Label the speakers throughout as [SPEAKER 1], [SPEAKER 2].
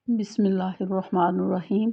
[SPEAKER 1] بسم اللہ الرحمن الرحیم۔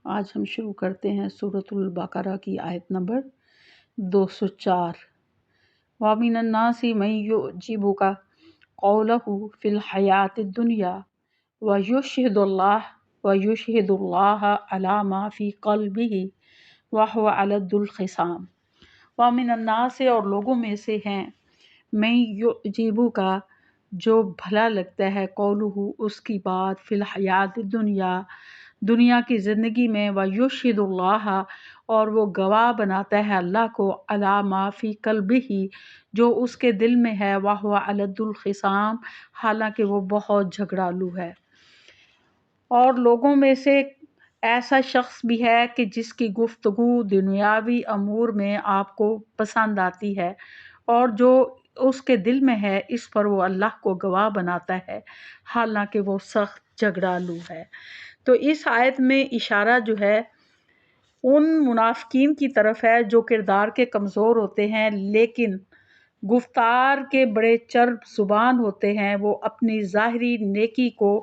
[SPEAKER 1] آج ہم شروع کرتے ہیں سورۃ البقرہ کی آیت نمبر 204۔ وَمِنَ النَّاسِ مَن يُعْجِبُكَ قَوْلُهُ فِي الْحَيَاةِ الدُّنْيَا وَيُشْهِدُ اللَّهَ عَلَى مَا فِي قَلْبِهِ وَهُوَ أَلَدُّ الْخِصَامِ۔ وَمِنَ النَّاسِ اور لوگوں میں سے ہیں، مَن يُعْجِبُكَ جو بھلا لگتا ہے، قولہ اس کی بات، فی الحیات دنیا کی زندگی میں، ویشہد اللہ اور وہ گواہ بناتا ہے اللہ کو، علی ما فی قلبہ جو اس کے دل میں ہے، وہو الد الخصام حالانکہ وہ بہت جھگڑالو ہے۔ اور لوگوں میں سے ایسا شخص بھی ہے کہ جس کی گفتگو دنیاوی امور میں آپ کو پسند آتی ہے، اور جو اس کے دل میں ہے اس پر وہ اللہ کو گواہ بناتا ہے حالانکہ وہ سخت جھگڑالو ہے۔ تو اس آیت میں اشارہ جو ہے ان منافقین کی طرف ہے جو کردار کے کمزور ہوتے ہیں لیکن گفتار کے بڑے چرب زبان ہوتے ہیں۔ وہ اپنی ظاہری نیکی کو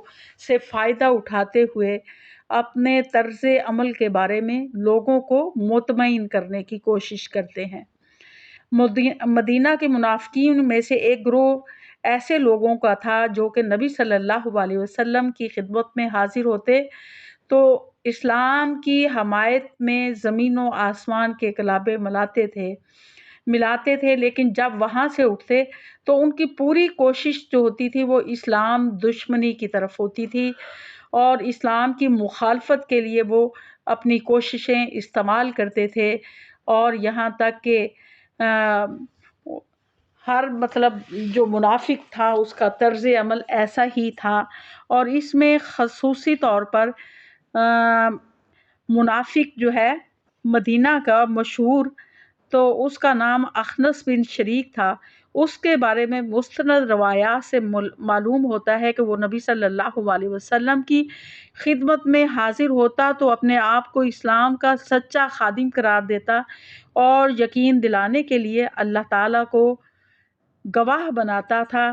[SPEAKER 1] سے فائدہ اٹھاتے ہوئے اپنے طرز عمل کے بارے میں لوگوں کو مطمئن کرنے کی کوشش کرتے ہیں۔ مدینہ کے منافقین میں سے ایک گروہ ایسے لوگوں کا تھا جو کہ نبی صلی اللہ علیہ وسلم کی خدمت میں حاضر ہوتے تو اسلام کی حمایت میں زمین و آسمان کے کلابے ملاتے تھے، لیکن جب وہاں سے اٹھتے تو ان کی پوری کوشش جو ہوتی تھی وہ اسلام دشمنی کی طرف ہوتی تھی، اور اسلام کی مخالفت کے لیے وہ اپنی کوششیں استعمال کرتے تھے، اور یہاں تک کہ ہر جو منافق تھا اس کا طرز عمل ایسا ہی تھا۔ اور اس میں خصوصی طور پر منافق جو ہے مدینہ کا مشہور، تو اس کا نام اخنس بن شریک تھا۔ اس کے بارے میں مستند روایات سے معلوم ہوتا ہے کہ وہ نبی صلی اللہ علیہ وسلم کی خدمت میں حاضر ہوتا تو اپنے آپ کو اسلام کا سچا خادم قرار دیتا، اور یقین دلانے کے لیے اللہ تعالیٰ کو گواہ بناتا تھا،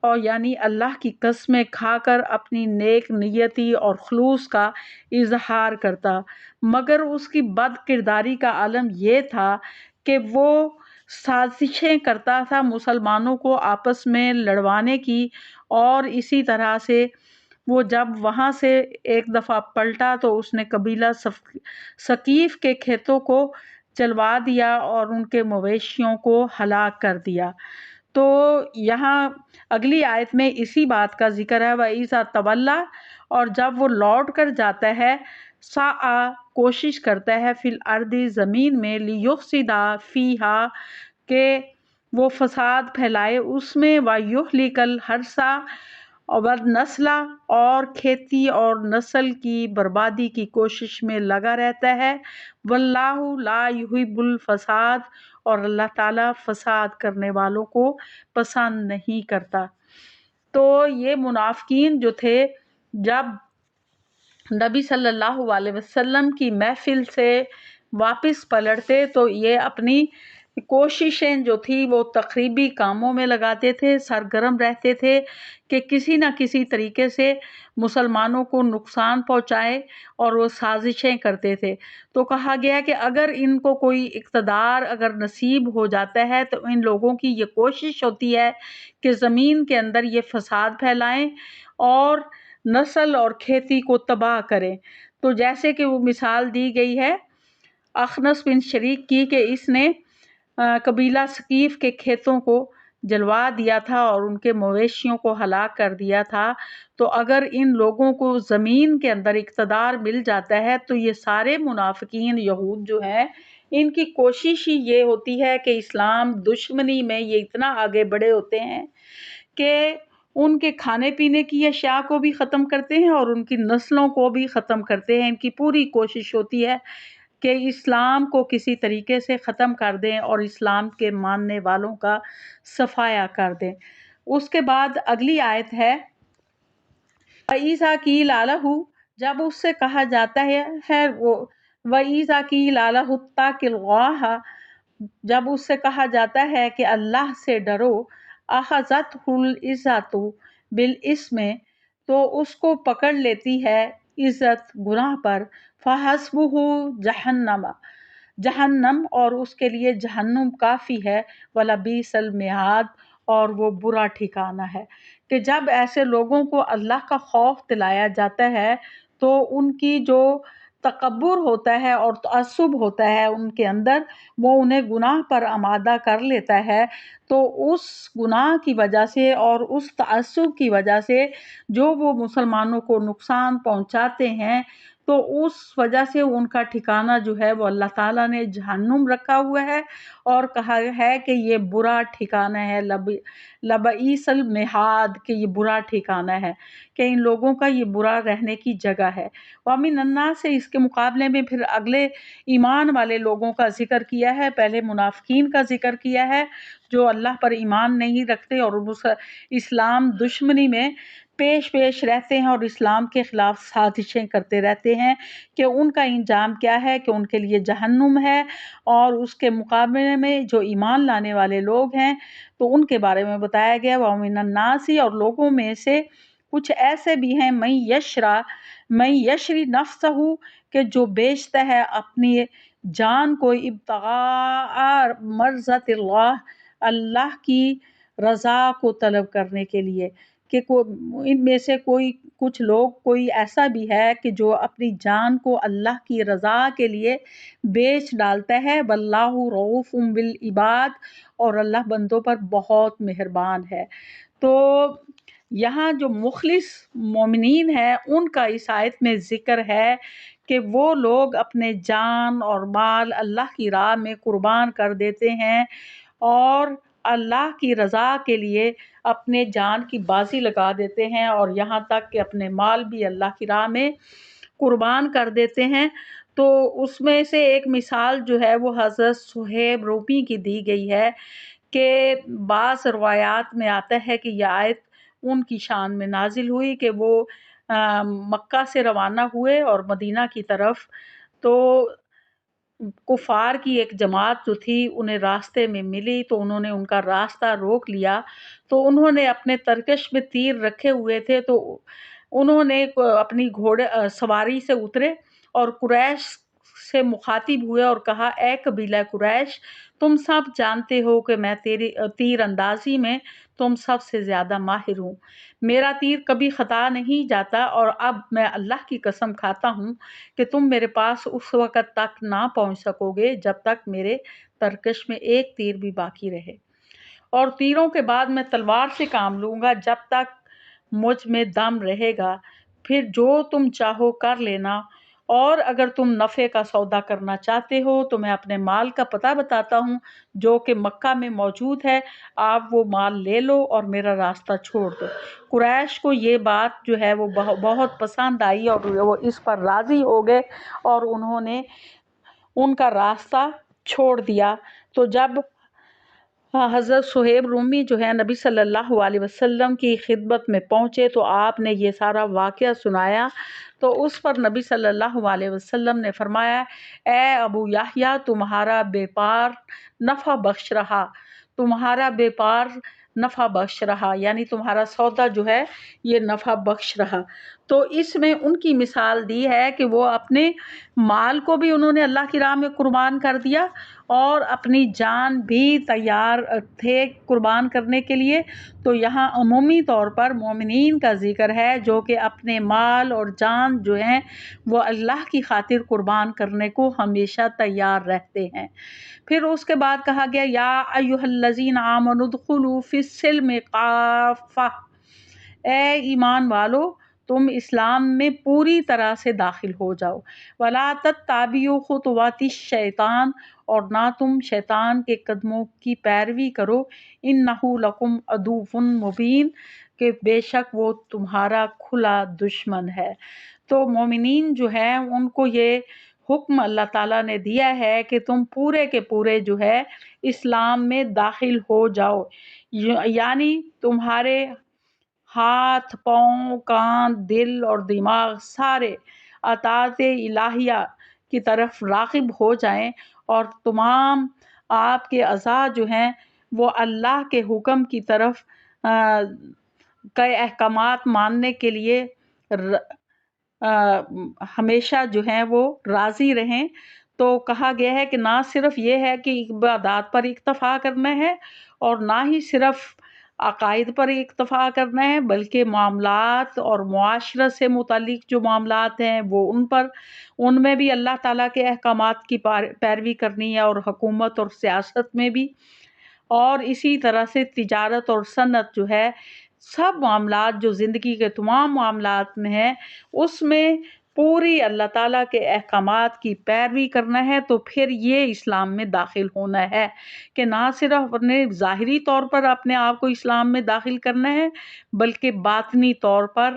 [SPEAKER 1] اور یعنی اللہ کی قسمیں کھا کر اپنی نیک نیتی اور خلوص کا اظہار کرتا، مگر اس کی بد کرداری کا عالم یہ تھا کہ وہ سازشیں کرتا تھا مسلمانوں کو آپس میں لڑوانے کی، اور اسی طرح سے وہ جب وہاں سے ایک دفعہ پلٹا تو اس نے قبیلہ ثقیف کے کھیتوں کو جلوا دیا اور ان کے مویشیوں کو ہلاک کر دیا۔ تو یہاں اگلی آیت میں اسی بات کا ذکر ہے، وَإِذَا تَوَلَّىٰ اور جب وہ لوٹ کر جاتا ہے، سعیٰ کوشش کرتا ہے، فی الارض زمین میں، لیفسد فیہا کہ وہ فساد پھیلائے اس میں، ویہلک الحرث والنسل اور کھیتی اور نسل کی بربادی کی کوشش میں لگا رہتا ہے، واللہ لا یحب الفساد اور اللہ تعالیٰ فساد کرنے والوں کو پسند نہیں کرتا۔ تو یہ منافقین جو تھے جب نبی صلی اللہ علیہ وسلم کی محفل سے واپس پلٹتے تو یہ اپنی کوششیں جو تھی وہ تخریبی کاموں میں لگاتے تھے، سرگرم رہتے تھے کہ کسی نہ کسی طریقے سے مسلمانوں کو نقصان پہنچائے، اور وہ سازشیں کرتے تھے۔ تو کہا گیا کہ اگر ان کو کوئی اقتدار اگر نصیب ہو جاتا ہے تو ان لوگوں کی یہ کوشش ہوتی ہے کہ زمین کے اندر یہ فساد پھیلائیں اور نسل اور کھیتی کو تباہ کریں۔ تو جیسے کہ وہ مثال دی گئی ہے اخنس بن شریک کی کہ اس نے قبیلہ ثقیف کے کھیتوں کو جلوا دیا تھا اور ان کے مویشیوں کو ہلاک کر دیا تھا۔ تو اگر ان لوگوں کو زمین کے اندر اقتدار مل جاتا ہے تو یہ سارے منافقین یہود جو ہیں ان کی کوشش ہی یہ ہوتی ہے کہ اسلام دشمنی میں یہ اتنا آگے بڑھے ہوتے ہیں کہ ان کے کھانے پینے کی اشیاء کو بھی ختم کرتے ہیں اور ان کی نسلوں کو بھی ختم کرتے ہیں۔ ان کی پوری کوشش ہوتی ہے کہ اسلام کو کسی طریقے سے ختم کر دیں اور اسلام کے ماننے والوں کا صفایا کر دیں۔ اس کے بعد اگلی آیت ہے، وَإِذَا قِيلَ لَهُ جب اس سے کہا جاتا ہے وَإِذَا قِيلَ لَهُ اتَّقِ اللَّهَ جب اس سے کہا جاتا ہے کہ اللہ سے ڈرو، أَخَذَتْهُ الْعِزَّةُ بِالْإِثْمِ تو اس کو پکڑ لیتی ہے عزت گناہ پر، فحسبہ جہنم، جہنم، اور اس کے لیے جہنم کافی ہے، ولبئس المہاد، اور وہ برا ٹھکانہ ہے۔ کہ جب ایسے لوگوں کو اللہ کا خوف دلایا جاتا ہے تو ان کی جو تکبر ہوتا ہے اور تعصب ہوتا ہے ان کے اندر، وہ انہیں گناہ پر آمادہ کر لیتا ہے، تو اس گناہ کی وجہ سے اور اس تعصب کی وجہ سے جو وہ مسلمانوں کو نقصان پہنچاتے ہیں، تو اس وجہ سے ان کا ٹھکانہ جو ہے وہ اللہ تعالیٰ نے جہنم رکھا ہوا ہے، اور کہا ہے کہ یہ برا ٹھکانہ ہے، لبئیس المہاد، کہ یہ برا ٹھکانہ ہے، کہ ان لوگوں کا یہ برا رہنے کی جگہ ہے۔ وَمِنَ النَّاسِ، اس کے مقابلے میں پھر اگلے ایمان والے لوگوں کا ذکر کیا ہے۔ پہلے منافقین کا ذکر کیا ہے جو اللہ پر ایمان نہیں رکھتے اور اسلام دشمنی میں پیش رہتے ہیں اور اسلام کے خلاف سازشیں کرتے رہتے ہیں، کہ ان کا انجام کیا ہے، کہ ان کے لیے جہنم ہے۔ اور اس کے مقابلے میں جو ایمان لانے والے لوگ ہیں تو ان کے بارے میں بتایا گیا، وَمِنَ النَّاسِ، اور لوگوں میں سے کچھ ایسے بھی ہیں، من یشری نفسہ، کہ جو بیچتا ہے اپنی جان کو، ابتغاء مرضات اللہ، اللہ کی رضا کو طلب کرنے کے لیے، کہ ان میں سے کچھ لوگ، کوئی ایسا بھی ہے کہ جو اپنی جان کو اللہ کی رضا کے لیے بیچ ڈالتا ہے، واللہ رؤوف بالعباد، اور اللہ بندوں پر بہت مہربان ہے۔ تو یہاں جو مخلص مومنین ہیں ان کا اس آیت میں ذکر ہے کہ وہ لوگ اپنے جان اور مال اللہ کی راہ میں قربان کر دیتے ہیں، اور اللہ کی رضا کے لیے اپنے جان کی بازی لگا دیتے ہیں، اور یہاں تک کہ اپنے مال بھی اللہ کی راہ میں قربان کر دیتے ہیں۔ تو اس میں سے ایک مثال جو ہے وہ حضرت صہیب رومی کی دی گئی ہے، کہ بعض روایات میں آتا ہے کہ یہ آیت ان کی شان میں نازل ہوئی کہ وہ مکہ سے روانہ ہوئے اور مدینہ کی طرف، تو کفار کی ایک جماعت جو تھی انہیں راستے میں ملی، تو انہوں نے ان کا راستہ روک لیا، تو انہوں نے اپنے ترکش میں تیر رکھے ہوئے تھے، تو انہوں نے اپنی گھوڑے سواری سے اترے اور قریش سے مخاطب ہوئے اور کہا، اے قبیلہ قریش، تم سب جانتے ہو کہ میں تیری تیر اندازی میں تم سب سے زیادہ ماہر ہوں، میرا تیر کبھی خطا نہیں جاتا، اور اب میں اللہ کی قسم کھاتا ہوں کہ تم میرے پاس اس وقت تک نہ پہنچ سکو گے جب تک میرے ترکش میں ایک تیر بھی باقی رہے، اور تیروں کے بعد میں تلوار سے کام لوں گا جب تک مجھ میں دم رہے گا، پھر جو تم چاہو کر لینا، اور اگر تم نفع کا سودا کرنا چاہتے ہو تو میں اپنے مال کا پتہ بتاتا ہوں جو کہ مکہ میں موجود ہے، آپ وہ مال لے لو اور میرا راستہ چھوڑ دو۔ قریش کو یہ بات جو ہے وہ بہت پسند آئی، اور وہ اس پر راضی ہو گئے، اور انہوں نے ان کا راستہ چھوڑ دیا۔ تو جب حضرت صہیب رومی جو ہے نبی صلی اللہ علیہ وسلم کی خدمت میں پہنچے تو آپ نے یہ سارا واقعہ سنایا، تو اس پر نبی صلی اللہ علیہ وسلم نے فرمایا، اے ابو یحییٰ، تمہارا بیپار نفع بخش رہا، تمہارا بیپار نفع بخش رہا، یعنی تمہارا سودا جو ہے یہ نفع بخش رہا۔ تو اس میں ان کی مثال دی ہے کہ وہ اپنے مال کو بھی انہوں نے اللہ کی راہ میں قربان کر دیا، اور اپنی جان بھی تیار تھے قربان کرنے کے لیے۔ تو یہاں عمومی طور پر مومنین کا ذکر ہے جو کہ اپنے مال اور جان جو ہیں وہ اللہ کی خاطر قربان کرنے کو ہمیشہ تیار رہتے ہیں۔ پھر اس کے بعد کہا گیا، یا ایھا الذین آمنوا ادخلوا فی السلم کافۃ، اے ایمان والو تم اسلام میں پوری طرح سے داخل ہو جاؤ، ولا تتبعوا خطوات الشیطان، اور نہ تم شیطان کے قدموں کی پیروی کرو، انہ لکم عدو مبین، کہ بے شک وہ تمہارا کھلا دشمن ہے۔ تو مومنین جو ہیں ان کو یہ حکم اللہ تعالیٰ نے دیا ہے کہ تم پورے کے پورے جو ہے اسلام میں داخل ہو جاؤ، یعنی تمہارے ہاتھ، پاؤں، کان، دل اور دماغ سارے اطاعت الہیہ کی طرف راغب ہو جائیں، اور تمام آپ کے اعضاء جو ہیں وہ اللہ کے حکم کی طرف کے احکامات ماننے کے لیے ہمیشہ جو ہیں وہ راضی رہیں۔ تو کہا گیا ہے کہ نہ صرف یہ ہے کہ عبادات پر اکتفا کرنا ہے اور نہ ہی صرف عقائد پر اکتفا کرنا ہے، بلکہ معاملات اور معاشرت سے متعلق جو معاملات ہیں وہ ان میں بھی اللہ تعالیٰ کے احکامات کی پیروی کرنی ہے، اور حکومت اور سیاست میں بھی، اور اسی طرح سے تجارت اور صنعت جو ہے، سب معاملات جو زندگی کے تمام معاملات میں ہیں، اس میں پوری اللہ تعالیٰ کے احکامات کی پیروی کرنا ہے۔ تو پھر یہ اسلام میں داخل ہونا ہے کہ نہ صرف اپنے ظاہری طور پر اپنے آپ کو اسلام میں داخل کرنا ہے، بلکہ باطنی طور پر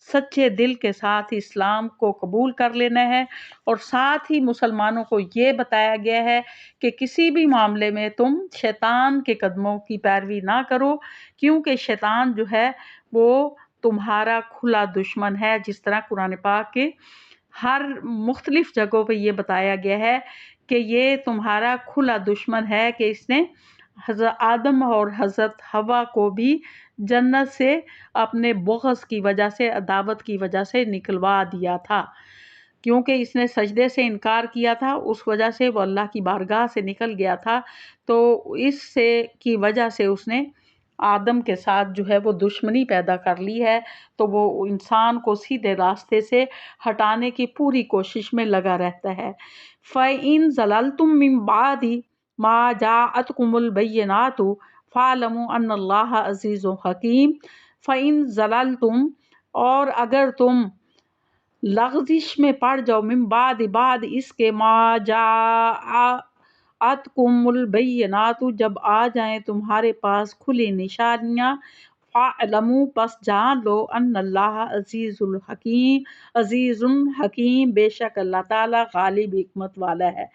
[SPEAKER 1] سچے دل کے ساتھ اسلام کو قبول کر لینا ہے۔ اور ساتھ ہی مسلمانوں کو یہ بتایا گیا ہے کہ کسی بھی معاملے میں تم شیطان کے قدموں کی پیروی نہ کرو، کیونکہ شیطان جو ہے وہ تمہارا کھلا دشمن ہے، جس طرح قرآن پاک کے ہر مختلف جگہوں پہ یہ بتایا گیا ہے کہ یہ تمہارا کھلا دشمن ہے، کہ اس نے حضرت آدم اور حضرت حوا کو بھی جنت سے اپنے بغض کی وجہ سے، عداوت کی وجہ سے نکلوا دیا تھا، کیونکہ اس نے سجدے سے انکار کیا تھا، اس وجہ سے وہ اللہ کی بارگاہ سے نکل گیا تھا۔ تو اس سے کی وجہ سے اس نے آدم کے ساتھ جو ہے وہ دشمنی پیدا کر لی ہے، تو وہ انسان کو سیدھے راستے سے ہٹانے کی پوری کوشش میں لگا رہتا ہے۔ فَإِن زَلَلْتُم مِّن بَعْدِ مَا جَاءَتْكُمُ الْبَيِّنَاتُ فَاعْلَمُوا أَنَّ اللَّهَ عَزِيزٌ حَكِيمٌ۔ فَإِن زَلَلْتُم، اور اگر تم لغزش میں پڑ جاؤ، من بعد اس کے، ما جاءتکم البینات، جب آ جائیں تمہارے پاس کھلی نشانیاں، فاعلموا، پس جان لو، ان اللہ عزیز حکیم، بے شک اللہ تعالیٰ غالب حکمت والا ہے۔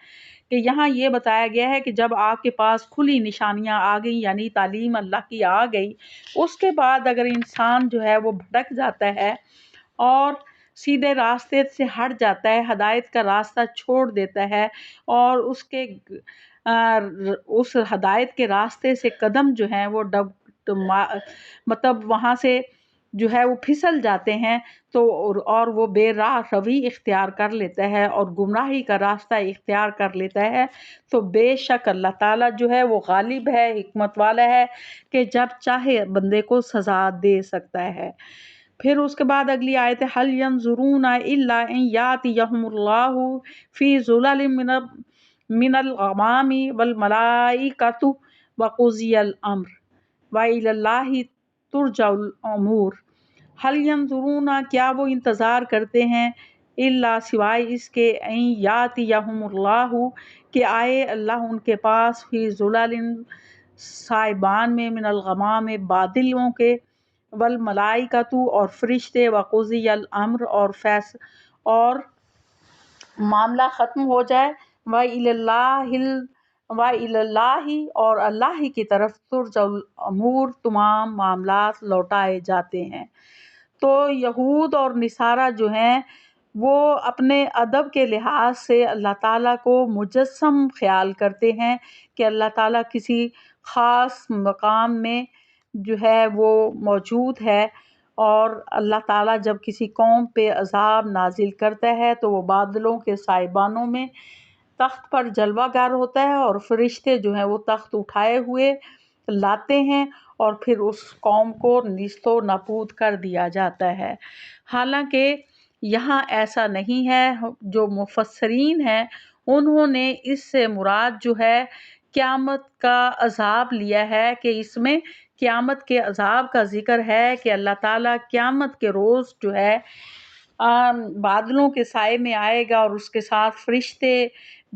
[SPEAKER 1] کہ یہاں یہ بتایا گیا ہے کہ جب آپ کے پاس کھلی نشانیاں آ گئی، یعنی تعلیم اللہ کی آ گئی، اس کے بعد اگر انسان جو ہے وہ بھٹک جاتا ہے اور سیدھے راستے سے ہٹ جاتا ہے، ہدایت کا راستہ چھوڑ دیتا ہے، اور اس ہدایت کے راستے سے قدم جو ہیں وہ مطلب وہاں سے جو ہے وہ پھسل جاتے ہیں، تو اور وہ بے راہ روی اختیار کر لیتا ہے اور گمراہی کا راستہ اختیار کر لیتا ہے، تو بے شک اللہ تعالیٰ جو ہے وہ غالب ہے، حکمت والا ہے، کہ جب چاہے بندے کو سزا دے سکتا ہے۔ پھر اس کے بعد اگلی آیت ہے، هَلْ يَنظُرُونَ إِلَّا أَن يَأْتِيَهُمُ اللَّهُ فِي ظُلَلٍ مِّنَ الْغَمَامِ وَالْمَلَائِكَةُ وَقُضِيَ الْأَمْرُ وَإِلَى اللَّهِ تُرْجَعُ الْأُمُورُ۔ هَلْ يَنظُرُونَ، کیا وہ انتظار کرتے ہیں، إِلَّا سوائے اس کے، أَن يَأْتِيَهُمُ اللَّهُ کہ آئے اللہ ان کے پاس، فِي ظُلَلٍ سائبان میں، من الغمام بادلوں کے، والملائکۃ اور فرشتے، وقضی الامر اور معاملہ ختم ہو جائے، وَإِلَى اللَّهِ اور اللہ ہی کی طرف، ترجع الامور تمام معاملات لوٹائے جاتے ہیں۔ تو یہود اور نصارہ جو ہیں وہ اپنے ادب کے لحاظ سے اللہ تعالیٰ کو مجسم خیال کرتے ہیں کہ اللہ تعالیٰ کسی خاص مقام میں جو ہے وہ موجود ہے، اور اللہ تعالیٰ جب کسی قوم پہ عذاب نازل کرتا ہے تو وہ بادلوں کے سائبانوں میں تخت پر جلوہ گر ہوتا ہے، اور فرشتے جو ہیں وہ تخت اٹھائے ہوئے لاتے ہیں، اور پھر اس قوم کو نیست و نابود کر دیا جاتا ہے۔ حالانکہ یہاں ایسا نہیں ہے، جو مفسرین ہیں انہوں نے اس سے مراد جو ہے قیامت کا عذاب لیا ہے، کہ اس میں قیامت کے عذاب کا ذکر ہے، کہ اللہ تعالیٰ قیامت کے روز جو ہے بادلوں کے سائے میں آئے گا، اور اس کے ساتھ فرشتے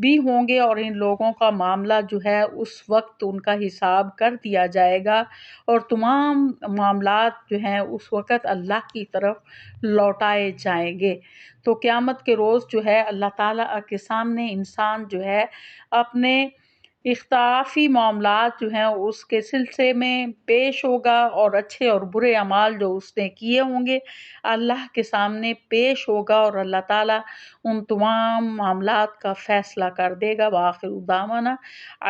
[SPEAKER 1] بھی ہوں گے، اور ان لوگوں کا معاملہ جو ہے اس وقت ان کا حساب کر دیا جائے گا، اور تمام معاملات جو ہیں اس وقت اللہ کی طرف لوٹائے جائیں گے۔ تو قیامت کے روز جو ہے اللہ تعالیٰ کے سامنے انسان جو ہے اپنے اختلافی معاملات جو ہیں اس کے سلسلے میں پیش ہوگا، اور اچھے اور برے اعمال جو اس نے کیے ہوں گے اللہ کے سامنے پیش ہوگا، اور اللہ تعالیٰ ان تمام معاملات کا فیصلہ کر دے گا۔ وآخر دعوانا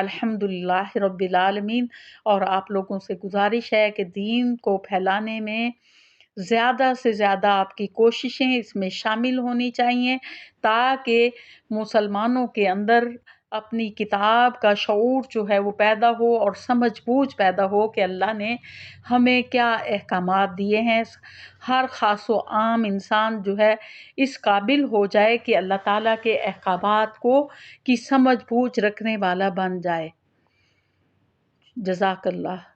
[SPEAKER 1] الحمدللہ رب العالمین۔ اور آپ لوگوں سے گزارش ہے کہ دین کو پھیلانے میں زیادہ سے زیادہ آپ کی کوششیں اس میں شامل ہونی چاہیے، تاکہ مسلمانوں کے اندر اپنی کتاب کا شعور جو ہے وہ پیدا ہو، اور سمجھ بوجھ پیدا ہو کہ اللہ نے ہمیں کیا احکامات دیے ہیں۔ ہر خاص و عام انسان جو ہے اس قابل ہو جائے کہ اللہ تعالیٰ کے احکامات کی سمجھ بوجھ رکھنے والا بن جائے۔ جزاک اللہ۔